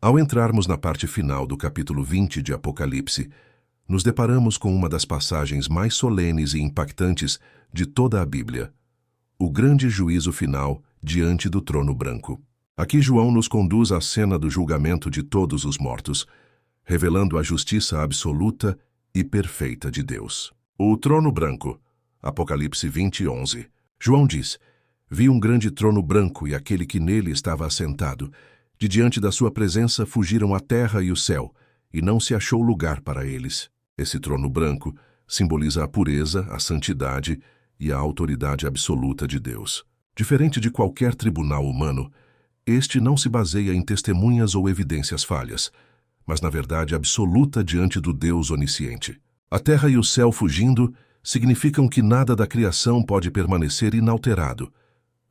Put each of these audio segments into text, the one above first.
Ao entrarmos na parte final do capítulo 20 de Apocalipse, nos deparamos com uma das passagens mais solenes e impactantes de toda a Bíblia: o grande juízo final diante do trono branco. Aqui João nos conduz à cena do julgamento de todos os mortos, revelando a justiça absoluta e perfeita de Deus. O trono branco, Apocalipse 20:11. João diz: Vi um grande trono branco e aquele que nele estava assentado. De diante da sua presença fugiram a terra e o céu, e não se achou lugar para eles. Esse trono branco simboliza a pureza, a santidade e a autoridade absoluta de Deus. Diferente de qualquer tribunal humano, este não se baseia em testemunhas ou evidências falhas, mas na verdade absoluta diante do Deus onisciente. A terra e o céu fugindo significam que nada da criação pode permanecer inalterado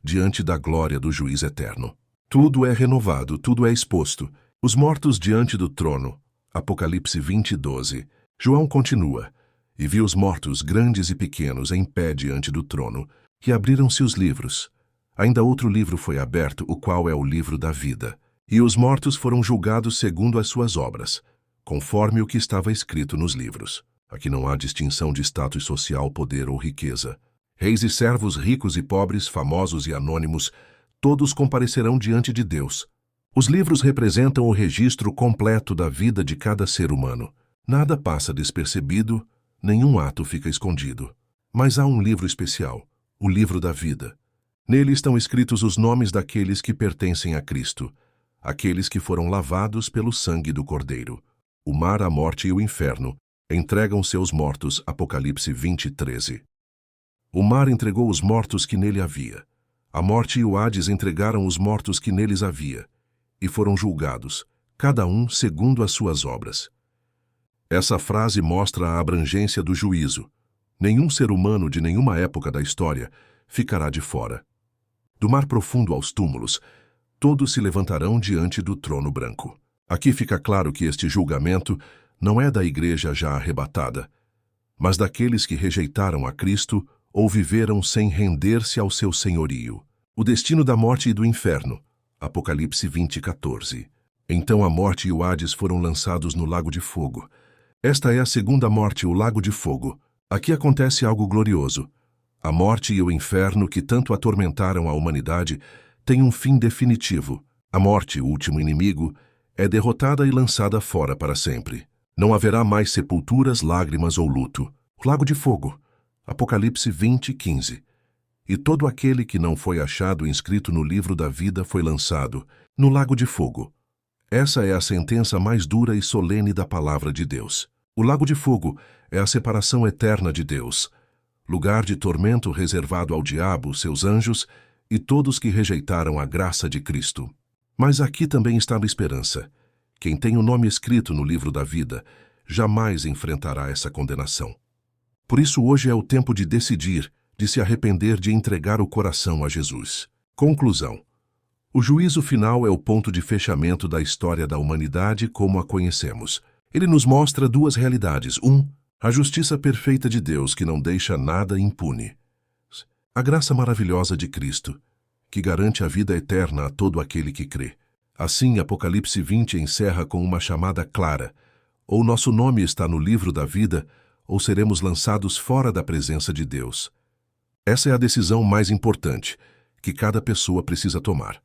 diante da glória do juiz eterno. Tudo é renovado, tudo é exposto. Os mortos diante do trono, Apocalipse 20:12. João continua: E vi os mortos, grandes e pequenos, em pé diante do trono, e abriram-se os livros. Ainda outro livro foi aberto, o qual é o livro da vida. E os mortos foram julgados segundo as suas obras, conforme o que estava escrito nos livros. Aqui não há distinção de status social, poder ou riqueza. Reis e servos, ricos e pobres, famosos e anônimos, todos comparecerão diante de Deus. Os livros representam o registro completo da vida de cada ser humano. Nada passa despercebido, nenhum ato fica escondido. Mas há um livro especial, o livro da vida. Nele estão escritos os nomes daqueles que pertencem a Cristo, aqueles que foram lavados pelo sangue do Cordeiro. O mar, a morte e o inferno entregam seus mortos, Apocalipse 20:13. O mar entregou os mortos que nele havia. A morte e o Hades entregaram os mortos que neles havia, e foram julgados, cada um segundo as suas obras. Essa frase mostra a abrangência do juízo. Nenhum ser humano de nenhuma época da história ficará de fora. Do mar profundo aos túmulos, todos se levantarão diante do trono branco. Aqui fica claro que este julgamento não é da igreja já arrebatada, mas daqueles que rejeitaram a Cristo ou viveram sem render-se ao seu senhorio. O destino da morte e do inferno, Apocalipse 20:14. Então a morte e o Hades foram lançados no lago de fogo. Esta é a segunda morte, o lago de fogo. Aqui acontece algo glorioso. A morte e o inferno, que tanto atormentaram a humanidade, têm um fim definitivo. A morte, o último inimigo, é derrotada e lançada fora para sempre. Não haverá mais sepulturas, lágrimas ou luto. O lago de fogo, Apocalipse 20:15. E todo aquele que não foi achado inscrito no livro da vida foi lançado no lago de fogo. Essa é a sentença mais dura e solene da palavra de Deus. O lago de fogo é a separação eterna de Deus, lugar de tormento reservado ao diabo, seus anjos e todos que rejeitaram a graça de Cristo. Mas aqui também está a esperança. Quem tem o nome escrito no livro da vida jamais enfrentará essa condenação. Por isso hoje é o tempo de decidir, de se arrepender, de entregar o coração a Jesus. Conclusão. O juízo final é o ponto de fechamento da história da humanidade como a conhecemos. Ele nos mostra duas realidades. A justiça perfeita de Deus, que não deixa nada impune. A graça maravilhosa de Cristo, que garante a vida eterna a todo aquele que crê. Assim, Apocalipse 20 encerra com uma chamada clara: ou nosso nome está no livro da vida, ou seremos lançados fora da presença de Deus. Essa é a decisão mais importante que cada pessoa precisa tomar.